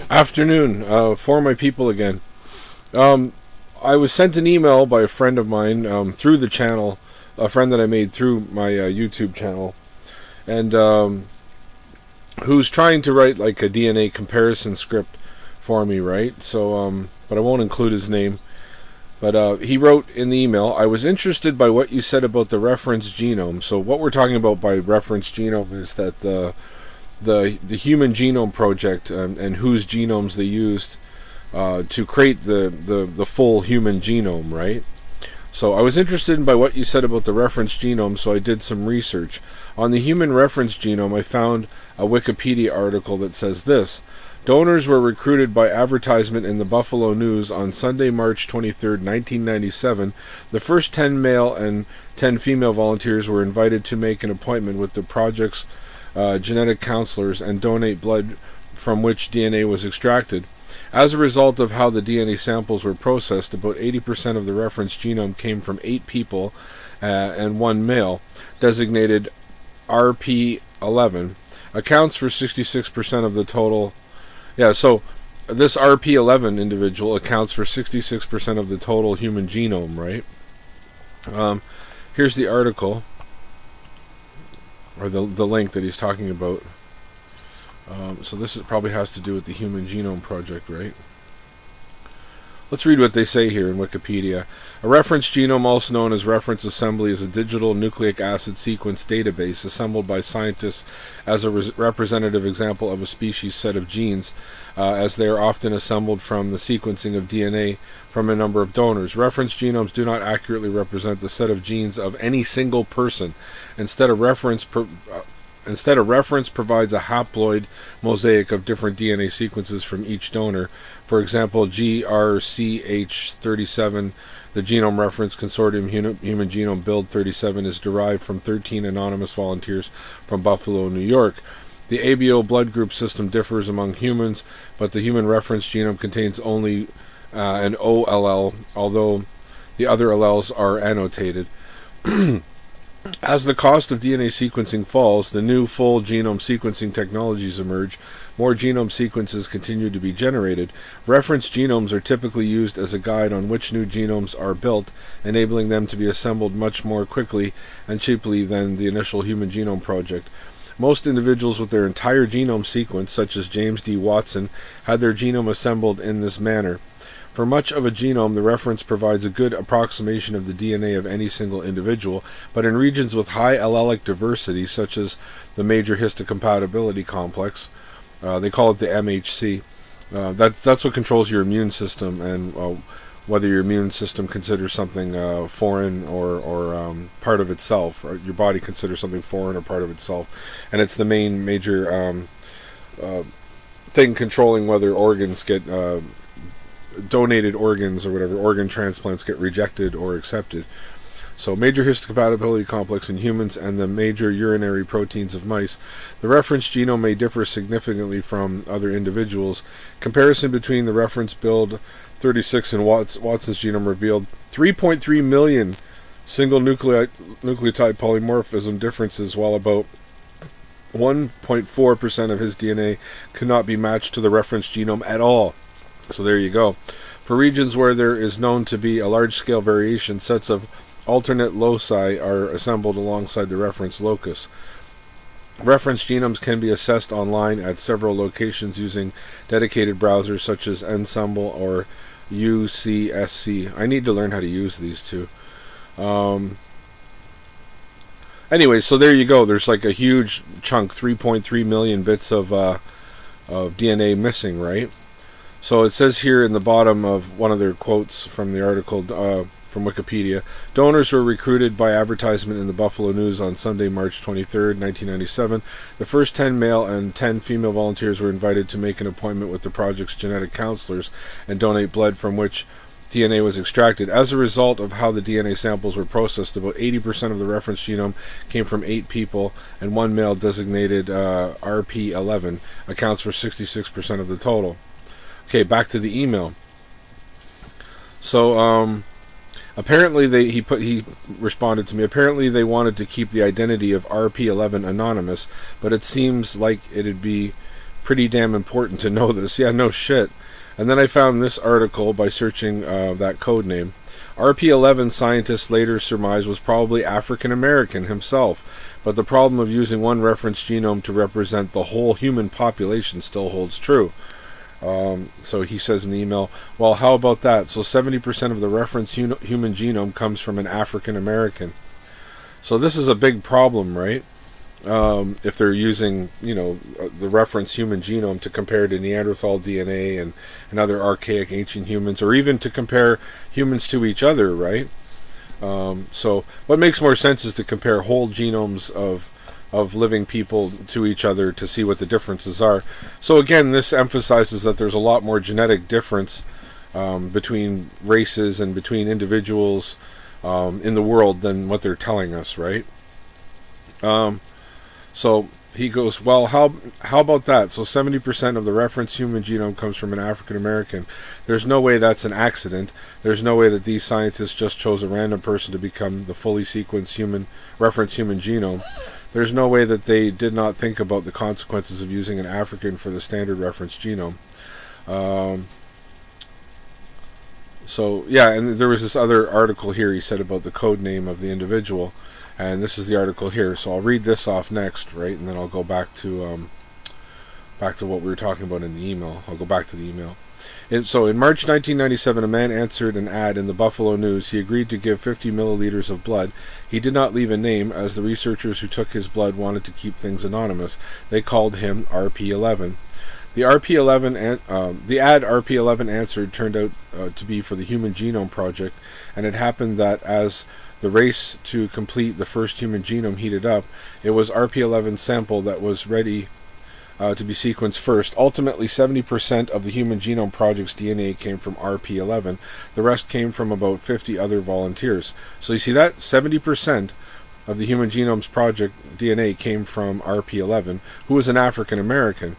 Afternoon, for my people again. I was sent an email by a friend of mine through the channel, a friend that I made through my YouTube channel, and who's trying to write like a DNA comparison script for me, right? So, but I won't include his name. But he wrote in the email, I was interested by what you said about the reference genome. So what we're talking about by reference genome is that the Human Genome Project and whose genomes they used to create the full human genome, right? So I was interested by what you said about the reference genome, so I did some research. On the human reference genome, I found a Wikipedia article that says this. Donors were recruited by advertisement in the Buffalo News on Sunday, March 23, 1997. The first 10 male and 10 female volunteers were invited to make an appointment with the project's genetic counselors and donate blood from which DNA was extracted. As a result of how the DNA samples were processed, about 80% of the reference genome came from 8 people and 1 male, designated RP11, accounts for 66% of the total. Yeah, so this RP11 individual accounts for 66% of the total human genome, right? Here's the article, or the link that he's talking about. So this probably has to do with the Human Genome Project, right? Let's read what they say here in Wikipedia. A reference genome, also known as reference assembly, is a digital nucleic acid sequence database assembled by scientists as a representative example of a species' set of genes, as they are often assembled from the sequencing of DNA from a number of donors. Reference genomes do not accurately represent the set of genes of any single person. Instead, a reference provides a haploid mosaic of different DNA sequences from each donor. For example, GRCH37, the Genome Reference Consortium Human Genome Build 37, is derived from 13 anonymous volunteers from Buffalo, New York. The ABO blood group system differs among humans, but the human reference genome contains only an O allele, although the other alleles are annotated. As the cost of DNA sequencing falls, the new full genome sequencing technologies emerge. More genome sequences continue to be generated. Reference genomes are typically used as a guide on which new genomes are built, enabling them to be assembled much more quickly and cheaply than the initial Human Genome Project. Most individuals with their entire genome sequenced, such as James D. Watson, had their genome assembled in this manner. For much of a genome, the reference provides a good approximation of the DNA of any single individual, but in regions with high allelic diversity, such as the major histocompatibility complex, they call it the MHC, that's what controls your immune system and whether your immune system considers something foreign or part of itself, or your body considers something foreign or part of itself. And it's the main major thing controlling whether organs get donated organs or whatever, organ transplants get rejected or accepted. So major histocompatibility complex in humans and the major urinary proteins of mice. The reference genome may differ significantly from other individuals. Comparison between the reference build 36 and Watson's genome revealed 3.3 million single nucleotide polymorphism differences, while about 1.4% of his DNA could not be matched to the reference genome at all. So there you go. For regions where there is known to be a large-scale variation, sets of alternate loci are assembled alongside the reference locus. Reference genomes can be assessed online at several locations using dedicated browsers such as Ensemble or UCSC. I need to learn how to use these two. Anyway, so there you go. There's like a huge chunk, 3.3 million bits of DNA missing, right? So it says here in the bottom of one of their quotes from the article from Wikipedia, donors were recruited by advertisement in the Buffalo News on Sunday, March 23, 1997. The first 10 male and 10 female volunteers were invited to make an appointment with the project's genetic counselors and donate blood from which DNA was extracted. As a result of how the DNA samples were processed, about 80% of the reference genome came from 8 people, and 1 male designated RP11 accounts for 66% of the total. Okay, back to the email. So, apparently he responded to me. Apparently they wanted to keep the identity of RP11 anonymous, but it seems like it'd be pretty damn important to know this. Yeah, no shit. And then I found this article by searching that code name. RP11 scientists later surmised was probably African American himself, but the problem of using one reference genome to represent the whole human population still holds true. So he says in the email, well, how about that? So 70% of the reference human genome comes from an African American. So this is a big problem, right? If they're using, the reference human genome to compare to Neanderthal DNA and other archaic ancient humans, or even to compare humans to each other, right? So what makes more sense is to compare whole genomes of living people to each other to see what the differences are. So again, this emphasizes that there's a lot more genetic difference between races and between individuals in the world than what they're telling us, right? So he goes, well, how about that? So 70% of the reference human genome comes from an African American. There's no way that's an accident. There's no way that these scientists just chose a random person to become the fully sequenced reference human genome. There's no way that they did not think about the consequences of using an African for the standard reference genome. So yeah, and there was this other article here he said about the code name of the individual. And this is the article here, so I'll read this off next, right? And then I'll go back to what we were talking about in the email. I'll go back to the email. So in March 1997, a man answered an ad in the Buffalo News. He agreed to give 50 milliliters of blood. He did not leave a name, as the researchers who took his blood wanted to keep things anonymous. They called him RP11. The ad RP11 answered turned out to be for the Human Genome Project, and it happened that as the race to complete the first human genome heated up, it was RP11's sample that was ready to be sequenced first. Ultimately, 70% of the Human Genome Project's DNA came from RP11. The rest came from about 50 other volunteers. So you see that? 70% of the Human Genomes Project DNA came from RP11, who was an African American.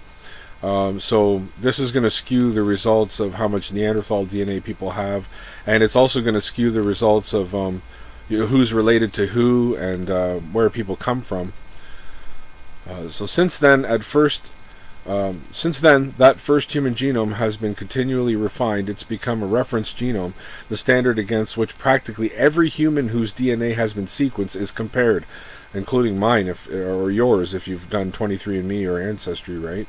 So this is going to skew the results of how much Neanderthal DNA people have, and it's also going to skew the results of who's related to who and where people come from. So since then, that first human genome has been continually refined. It's become a reference genome, the standard against which practically every human whose DNA has been sequenced is compared, including mine or yours if you've done 23andMe or Ancestry, right?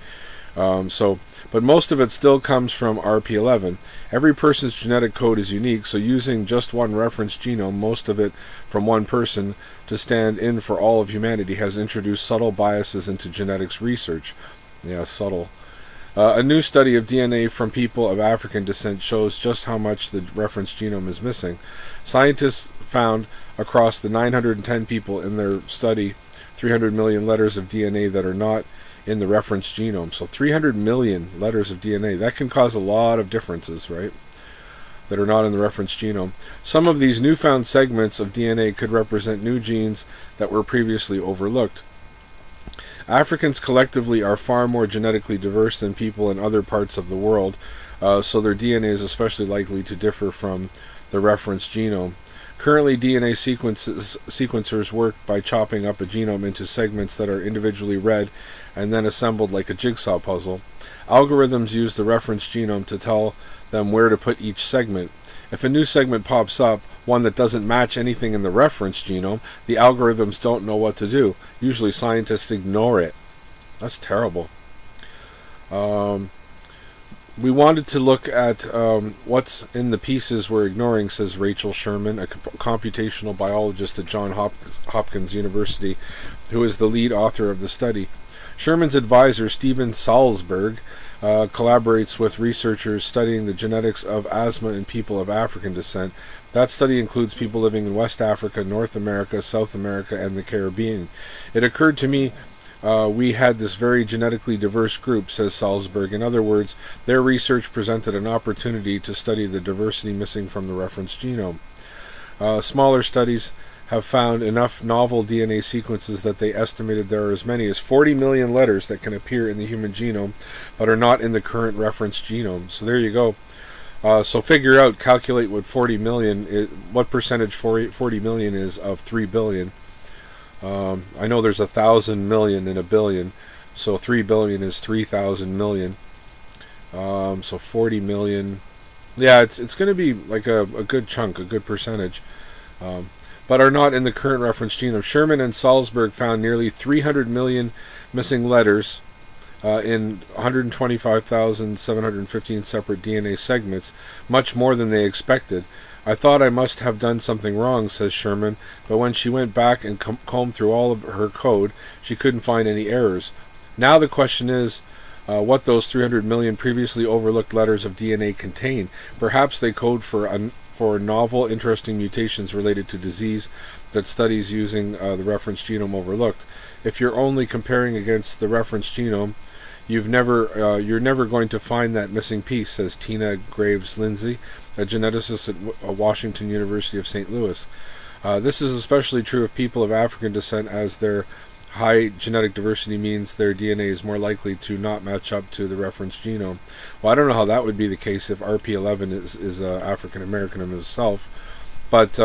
But most of it still comes from RP11. Every person's genetic code is unique, so using just one reference genome, most of it from one person, to stand in for all of humanity has introduced subtle biases into genetics research. Yeah, subtle. A new study of DNA from people of African descent shows just how much the reference genome is missing. Scientists found across the 910 people in their study 300 million letters of DNA that are not in the reference genome. So 300 million letters of DNA. That can cause a lot of differences, right? That are not in the reference genome. Some of these newfound segments of DNA could represent new genes that were previously overlooked. Africans collectively are far more genetically diverse than people in other parts of the world, so their DNA is especially likely to differ from the reference genome. Currently, DNA sequencers work by chopping up a genome into segments that are individually read and then assembled like a jigsaw puzzle. Algorithms use the reference genome to tell them where to put each segment. If a new segment pops up, one that doesn't match anything in the reference genome, the algorithms don't know what to do. Usually scientists ignore it. That's terrible. We wanted to look at what's in the pieces we're ignoring, says Rachel Sherman, a computational biologist at Johns Hopkins University, who is the lead author of the study. Sherman's advisor, Stephen Salzberg, collaborates with researchers studying the genetics of asthma in people of African descent. That study includes people living in West Africa, North America, South America, and the Caribbean. It occurred to me we had this very genetically diverse group, says Salzberg. In other words, their research presented an opportunity to study the diversity missing from the reference genome. Smaller studies have found enough novel DNA sequences that they estimated there are as many as 40 million letters that can appear in the human genome but are not in the current reference genome. So there you go. So figure out, calculate what 40 million is, what percentage 40 million is of 3 billion. I know there's 1,000 million in a billion, So 3 billion is 3,000 million. So 40 million. Yeah, it's going to be like a good chunk, a good percentage. But are not in the current reference genome. Sherman and Salzberg found nearly 300 million missing letters in 125,715 separate DNA segments, much more than they expected. I thought I must have done something wrong, says Sherman, but when she went back and combed through all of her code, she couldn't find any errors. Now the question is, what those 300 million previously overlooked letters of DNA contain. Perhaps they code for novel, interesting mutations related to disease that studies using the reference genome overlooked. If you're only comparing against the reference genome, you're never going to find that missing piece, says Tina Graves Lindsay, a geneticist at Washington University of St. Louis. This is especially true of people of African descent, as their high genetic diversity means their DNA is more likely to not match up to the reference genome. Well, I don't know how that would be the case if RP11 is African American himself, but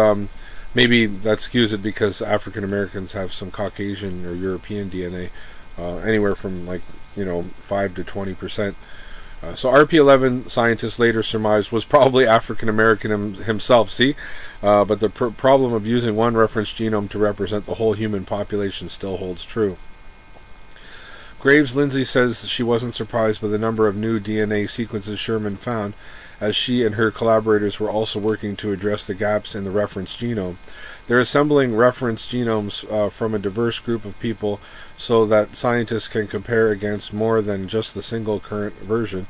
maybe that skews it because African Americans have some Caucasian or European DNA, anywhere from 5 to 20%. So RP11, scientists later surmised, was probably African American himself. See, but the problem of using one reference genome to represent the whole human population still holds true. Graves Lindsay says she wasn't surprised by the number of new DNA sequences Sherman found, as she and her collaborators were also working to address the gaps in the reference genome. They're assembling reference genomes from a diverse group of people so that scientists can compare against more than just the single current version.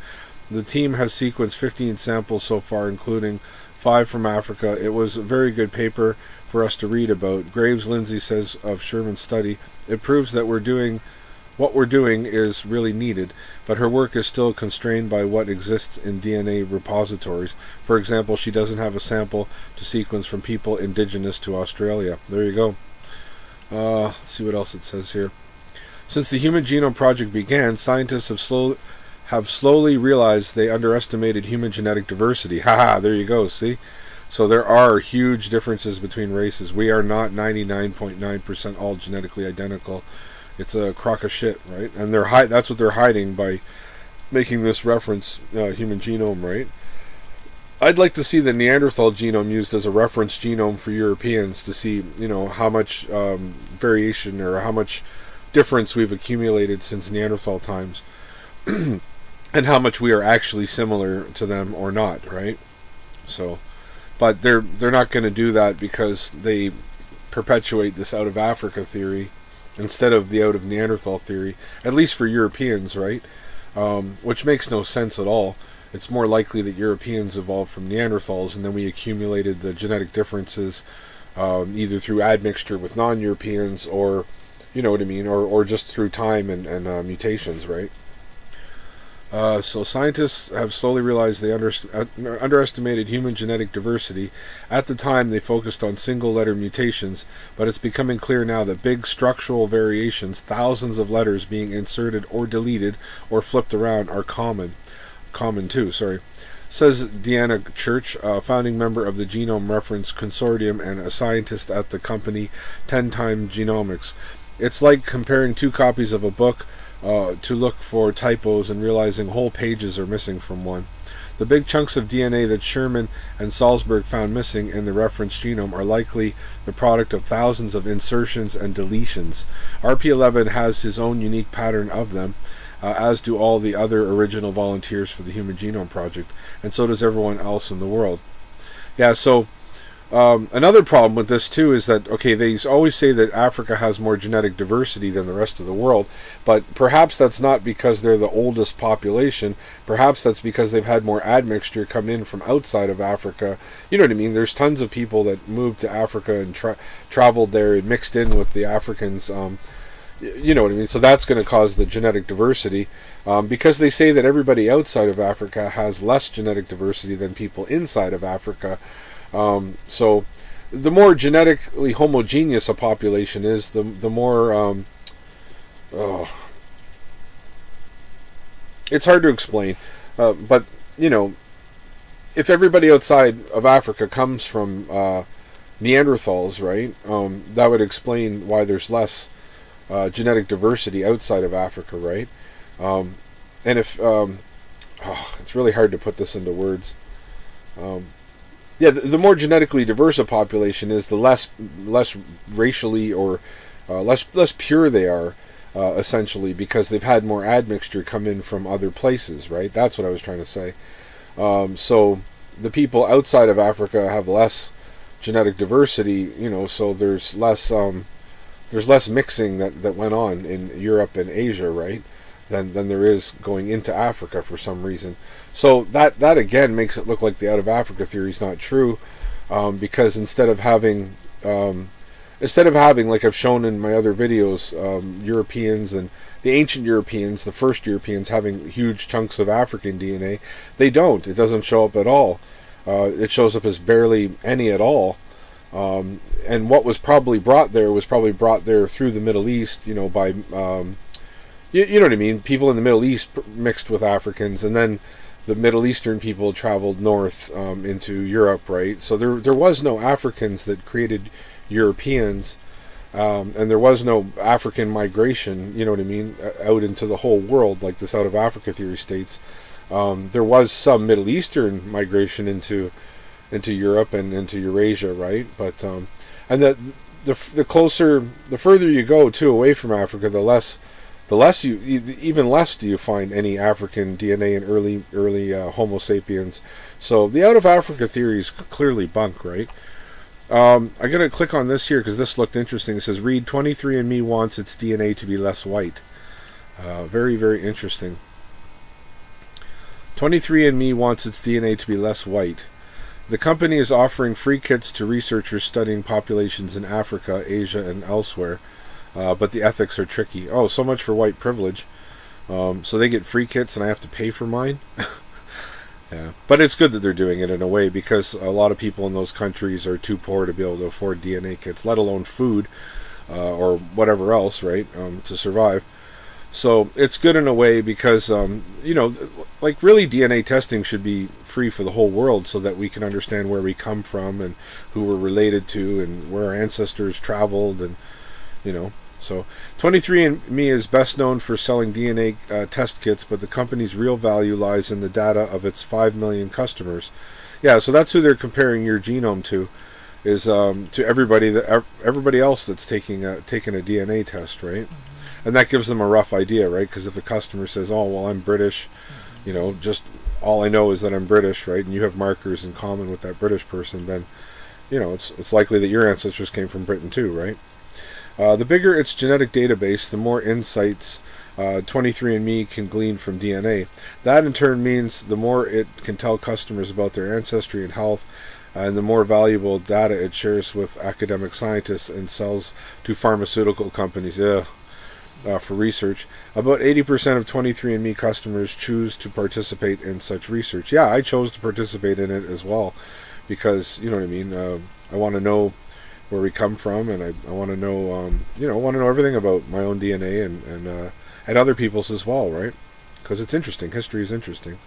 The team has sequenced 15 samples so far, including 5 from Africa. It was a very good paper for us to read about. Graves Lindsay says of Sherman's study, it proves that what we're doing is really needed, but her work is still constrained by what exists in DNA repositories. For example, she doesn't have a sample to sequence from people indigenous to Australia. There you go. Let's see what else it says here. Since the Human Genome Project began, scientists have slowly realized they underestimated human genetic diversity. Haha, there you go, see? So there are huge differences between races. We are not 99.9% all genetically identical. It's a crock of shit, right? And that's what they're hiding by making this reference human genome, right? I'd like to see the Neanderthal genome used as a reference genome for Europeans to see, how much variation or how much difference we've accumulated since Neanderthal times, and how much we are actually similar to them or not, right? So, but they're not going to do that because they perpetuate this out of Africa theory instead of the out of Neanderthal theory, at least for Europeans, right? Which makes no sense at all. It's more likely that Europeans evolved from Neanderthals, and then we accumulated the genetic differences either through admixture with non-Europeans, or, you know what I mean, or just through time and mutations, right? So scientists have slowly realized they underestimated human genetic diversity. At the time, they focused on single-letter mutations, but it's becoming clear now that big structural variations, thousands of letters being inserted or deleted or flipped around, are common too. Says Deanna Church, a founding member of the Genome Reference Consortium and a scientist at the company 10 Time Genomics. It's like comparing 2 copies of a book to look for typos and realizing whole pages are missing from one. The big chunks of DNA that Sherman and Salzberg found missing in the reference genome are likely the product of thousands of insertions and deletions. RP11 has his own unique pattern of them, as do all the other original volunteers for the Human Genome Project, and so does everyone else in the world. Yeah, so another problem with this too is that, okay, they always say that Africa has more genetic diversity than the rest of the world, but perhaps that's not because they're the oldest population. Perhaps that's because they've had more admixture come in from outside of Africa. You know what I mean? There's tons of people that moved to Africa and traveled there and mixed in with the Africans. You know what I mean? So that's going to cause the genetic diversity, because they say that everybody outside of Africa has less genetic diversity than people inside of Africa. So the more genetically homogeneous a population is, the more it's hard to explain, but if everybody outside of Africa comes from Neanderthals, right, that would explain why there's less genetic diversity outside of Africa, right? And if it's really hard to put this into words. Yeah, the more genetically diverse a population is, the less racially or less pure they are, essentially, because they've had more admixture come in from other places, right? That's what I was trying to say. So the people outside of Africa have less genetic diversity, so there's less mixing that went on in Europe and Asia, right? Than there is going into Africa for some reason. So that again makes it look like the out of Africa theory is not true, because instead of having like I've shown in my other videos, Europeans and the ancient Europeans, the first Europeans having huge chunks of African DNA, they don't. It doesn't show up at all. It shows up as barely any at all. And what was probably brought there through the Middle East, by you know what I mean? People in the Middle East mixed with Africans, and then the Middle Eastern people traveled north into Europe, right? So there was no Africans that created Europeans, and there was no African migration, you know what I mean, out into the whole world like this out of Africa theory states. There was some Middle Eastern migration into Europe and into Eurasia, right? But and the further you go too away from Africa, the less do you find any African DNA in early Homo sapiens. So the out of Africa theory is clearly bunk, right? I'm going to click on this here because this looked interesting. It says, read 23andMe wants its DNA to be less white. Very, very interesting. 23andMe wants its DNA to be less white. The company is offering free kits to researchers studying populations in Africa, Asia, and elsewhere. But the ethics are tricky. Oh, so much for white privilege. So they get free kits and I have to pay for mine? Yeah. But it's good that they're doing it in a way, because a lot of people in those countries are too poor to be able to afford DNA kits, let alone food or whatever else, right, to survive. So it's good in a way because, like really DNA testing should be free for the whole world so that we can understand where we come from and who we're related to and where our ancestors traveled and, So 23andMe is best known for selling DNA test kits, but the company's real value lies in the data of its 5 million customers. Yeah, so that's who they're comparing your genome to, is to everybody else that's taking a DNA test, right? And that gives them a rough idea, right? Because if the customer says, "Oh, well, I'm British," just all I know is that I'm British, right? And you have markers in common with that British person, then it's likely that your ancestors came from Britain too, right? The bigger its genetic database, the more insights 23andMe can glean from DNA. That in turn means the more it can tell customers about their ancestry and health, and the more valuable data it shares with academic scientists and sells to pharmaceutical companies for research. About 80% of 23andMe customers choose to participate in such research. Yeah, I chose to participate in it as well because, you know what I mean, I want to know where we come from, and I want to know, I want to know everything about my own DNA and other people's as well, right? Because it's interesting. History is interesting.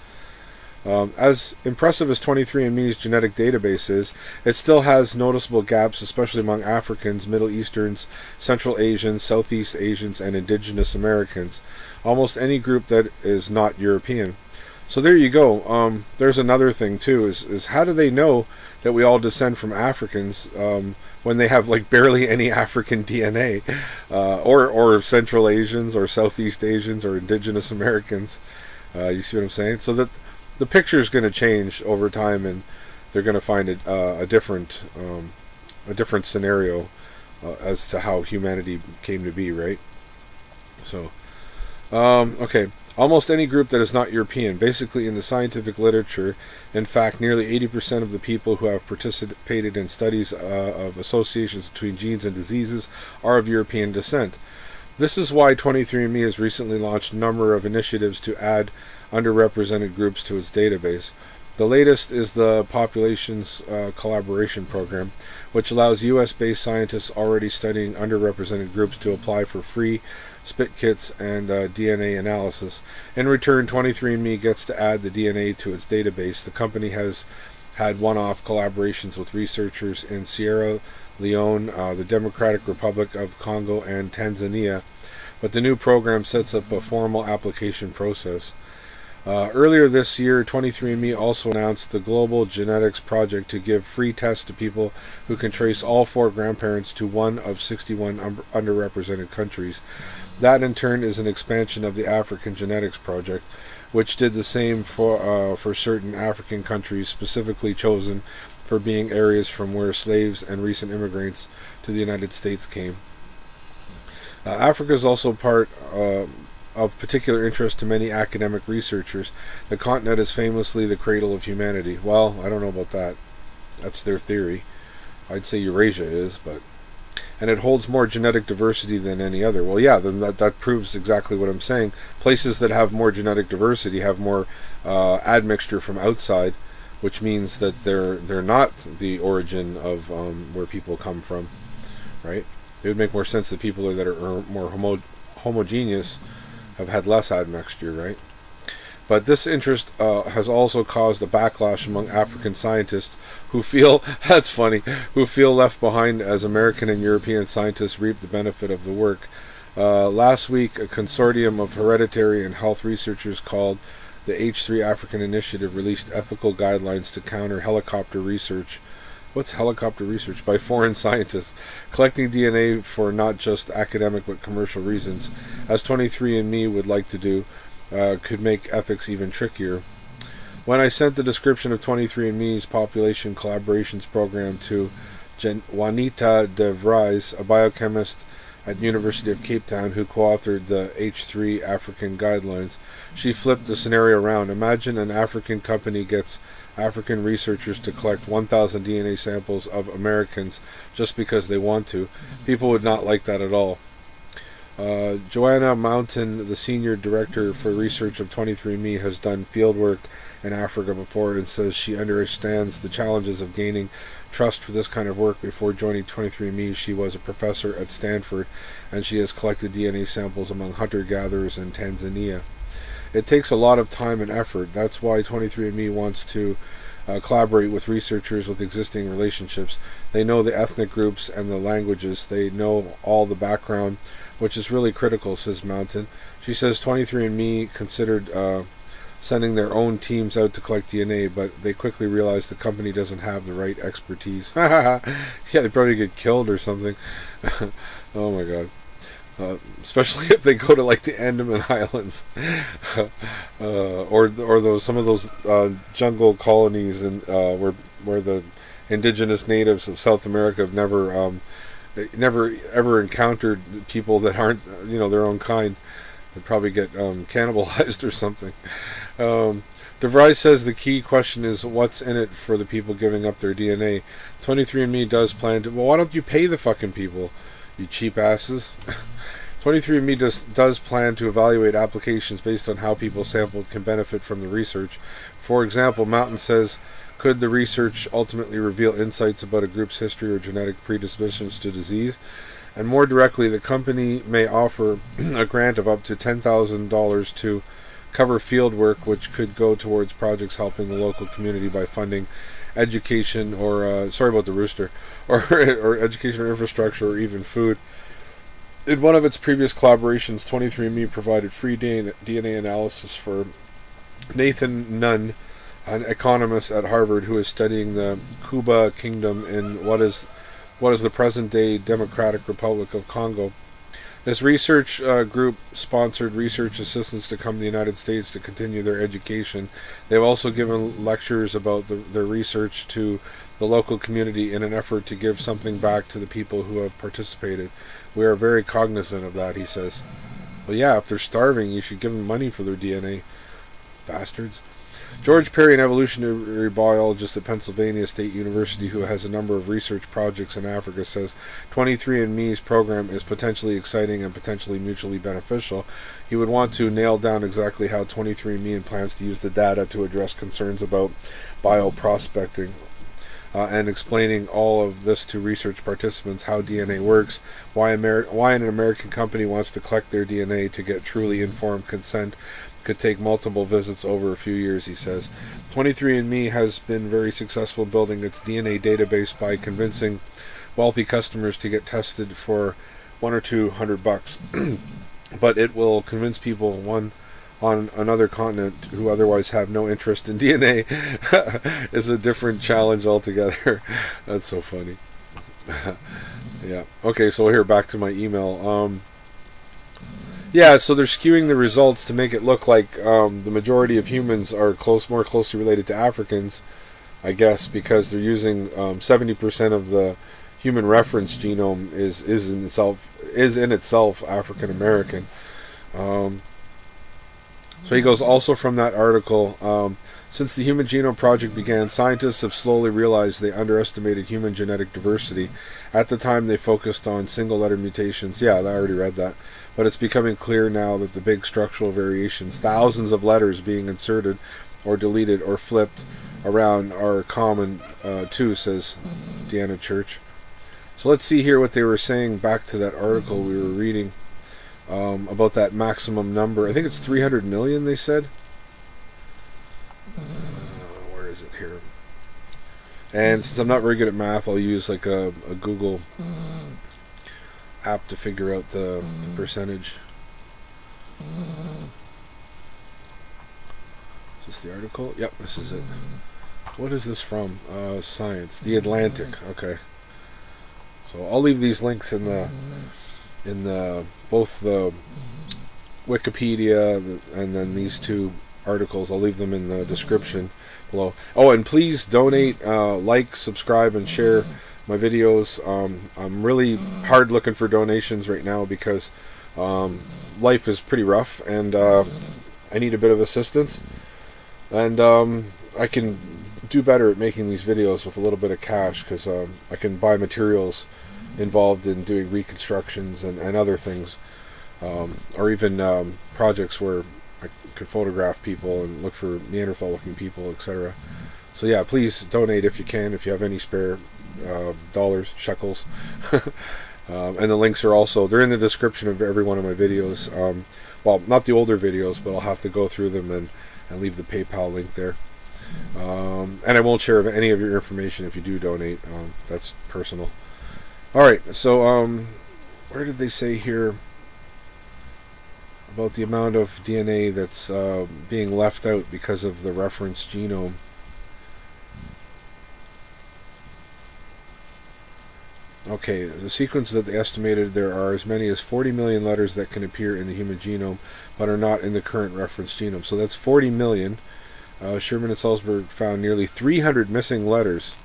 As impressive as 23andMe's genetic database is, it still has noticeable gaps, especially among Africans, Middle Easterns, Central Asians, Southeast Asians, and Indigenous Americans. Almost any group that is not European. So there you go. There's another thing too, is how do they know that we all descend from Africans when they have like barely any African DNA, or Central Asians or Southeast Asians or Indigenous Americans? You see what I'm saying? So that the picture is going to change over time, and they're going to find a different scenario as to how humanity came to be, right? So, okay. Almost any group that is not European. Basically, in the scientific literature, in fact, nearly 80% of the people who have participated in studies of associations between genes and diseases are of European descent. This is why 23andMe has recently launched a number of initiatives to add underrepresented groups to its database. The latest is the Populations Collaboration Program, which allows U.S.-based scientists already studying underrepresented groups to apply for free spit kits and DNA analysis. In return, 23andMe gets to add the DNA to its database. The company has had one-off collaborations with researchers in Sierra Leone, the Democratic Republic of Congo, and Tanzania, but the new program sets up a formal application process. Earlier this year, 23andMe also announced the Global Genetics Project to give free tests to people who can trace all 4 grandparents to one of 61 underrepresented countries. That, in turn, is an expansion of the African Genetics Project, which did the same for certain African countries specifically chosen for being areas from where slaves and recent immigrants to the United States came. Africa is also part of particular interest to many academic researchers. The continent is famously the cradle of humanity. Well, I don't know about that. That's their theory. I'd say Eurasia is, but... And it holds more genetic diversity than any other. Well, yeah, then that proves exactly what I'm saying. Places that have more genetic diversity have more admixture from outside, which means that they're not the origin of where people come from, right? It would make more sense that people that are more homogeneous have had less admixture, right? But this interest has also caused a backlash among African scientists who feel, that's funny, who feel left behind as American and European scientists reap the benefit of the work. Last week, a consortium of hereditary and health researchers called the H3 African Initiative released ethical guidelines to counter helicopter research. What's helicopter research? By foreign scientists, collecting DNA for not just academic but commercial reasons, as 23andMe would like to do, could make ethics even trickier. When I sent the description of 23andMe's population collaborations program to Juanita de Vries, a biochemist at University of Cape Town who co-authored the H3 African Guidelines, she flipped the scenario around. Imagine an African company gets African researchers to collect 1,000 DNA samples of Americans just because they want to. People would not like that at all. Joanna Mountain, the senior director for research of 23andMe, has done field work in Africa before and says she understands the challenges of gaining trust for this kind of work. Before joining 23andMe, she was a professor at Stanford, and she has collected DNA samples among hunter-gatherers in Tanzania. It takes a lot of time and effort. That's why 23andMe wants to collaborate with researchers with existing relationships. They know the ethnic groups and the languages. They know all the background, which is really critical, says Mountain. She says 23andMe considered sending their own teams out to collect DNA, but they quickly realized the company doesn't have the right expertise. Yeah, they probably get killed or something. Oh my god. Especially if they go to like the Andaman Islands, or those some of those jungle colonies and where the indigenous natives of South America have never ever encountered people that aren't their own kind. They'd probably get cannibalized or something. DeVries says the key question is what's in it for the people giving up their DNA. 23andMe does plan to. Well, why don't you pay the fucking people, you cheap asses? 23andMe does plan to evaluate applications based on how people sampled can benefit from the research. For example, Mountain says, could the research ultimately reveal insights about a group's history or genetic predispositions to disease? And more directly, the company may offer a grant of up to $10,000 to cover field work, which could go towards projects helping the local community by funding education or, sorry about the rooster, or education or infrastructure or even food. In one of its previous collaborations, 23andMe provided free DNA analysis for Nathan Nunn, an economist at Harvard who is studying the Kuba Kingdom in what is the present-day Democratic Republic of Congo. This research group sponsored research assistants to come to the United States to continue their education. They've also given lectures about their research to the local community in an effort to give something back to the people who have participated. We are very cognizant of that, he says. Well, yeah, if they're starving, you should give them money for their DNA. Bastards. George Perry, an evolutionary biologist at Pennsylvania State University who has a number of research projects in Africa, says 23andMe's program is potentially exciting and potentially mutually beneficial. He would want to nail down exactly how 23andMe plans to use the data to address concerns about bioprospecting. And explaining all of this to research participants, how DNA works, why an American company wants to collect their DNA to get truly informed consent could take multiple visits over a few years, he says. 23andMe has been very successful building its DNA database by convincing wealthy customers to get tested for $100 or $200, but it will convince people on another continent who otherwise have no interest in DNA is a different challenge altogether. That's so funny. Yeah. Okay, so here, back to my email. Yeah, so they're skewing the results to make it look like the majority of humans are more closely related to Africans, I guess, because they're using 70% of the human reference genome is in itself African American. So he goes, also from that article, since the Human Genome Project began, scientists have slowly realized they underestimated human genetic diversity. At the time, they focused on single-letter mutations. Yeah, I already read that. But it's becoming clear now that the big structural variations, thousands of letters being inserted or deleted or flipped around, are common too, says Deanna Church. So let's see here what they were saying back to that article we were reading. About that maximum number. I think it's 300 million, they said. Where is it here? And since I'm not very good at math, I'll use like a Google app to figure out the percentage. Is this the article? Yep, this is it. What is this from? Science. The Atlantic. Okay. So I'll leave these links in both the Wikipedia and then these two articles. I'll leave them in the description below. Oh, and please donate, like, subscribe, and share my videos. I'm really hard looking for donations right now because life is pretty rough and I need a bit of assistance. And I can do better at making these videos with a little bit of cash because I can buy materials involved in doing reconstructions and other things, or even projects where I could photograph people and look for Neanderthal looking people, etc. So yeah, please donate if you can, if you have any spare dollars, shekels. And the links are also, they're in the description of every one of my videos. Well, not the older videos, but I'll have to go through them and leave the PayPal link there. And I won't share any of your information if you do donate. That's personal. Alright, so where did they say here about the amount of DNA that's being left out because of the reference genome? Okay, the sequence that they estimated, there are as many as 40 million letters that can appear in the human genome but are not in the current reference genome. So that's 40 million. Sherman and Salzberg found nearly 300 missing letters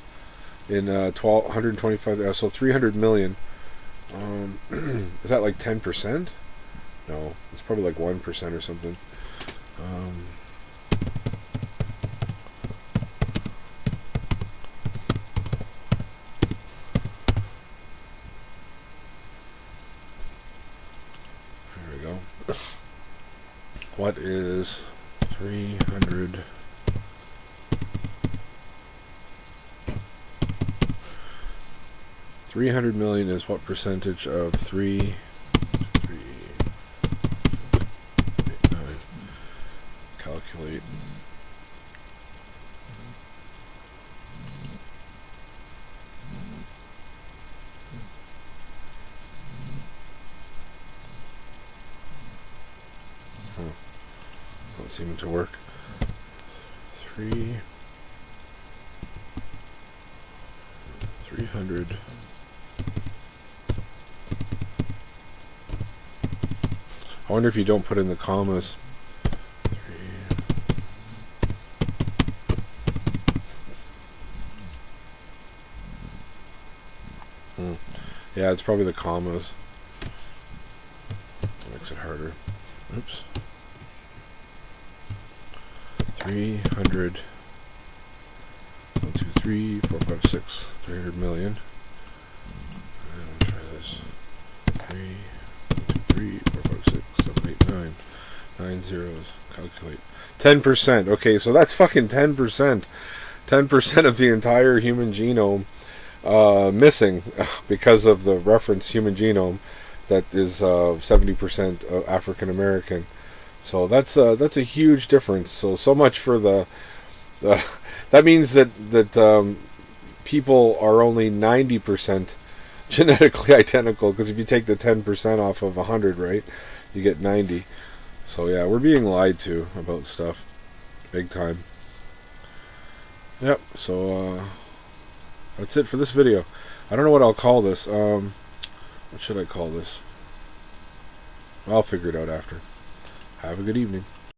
in 125, so 300 million. Is that like 10%? No, it's probably like 1% or something. There we go. What is 300? 300 million is what percentage of 3, 8, 9, calculate. Not seeming to work. 300. I wonder if you don't put in the commas. Yeah, it's probably the commas. That makes it harder. Oops. 300. 1, 2, 3, 4, 5, 6. 300 million. And try this. 3, 1, 2, 3, 4, 5, 6, 7, 8, 9. 9 zeros. Calculate. 10%. Okay, so that's fucking 10%. 10% of the entire human genome missing because of the reference human genome that is 70% African American. So that's a huge difference. So much for the that means that people are only 90% genetically identical, because if you take the 10% off of 100, right, you get 90. So yeah, we're being lied to about stuff, big time. Yep. So that's it for this video. I don't know what I'll call this. What should I call this? I'll figure it out after. Have a good evening.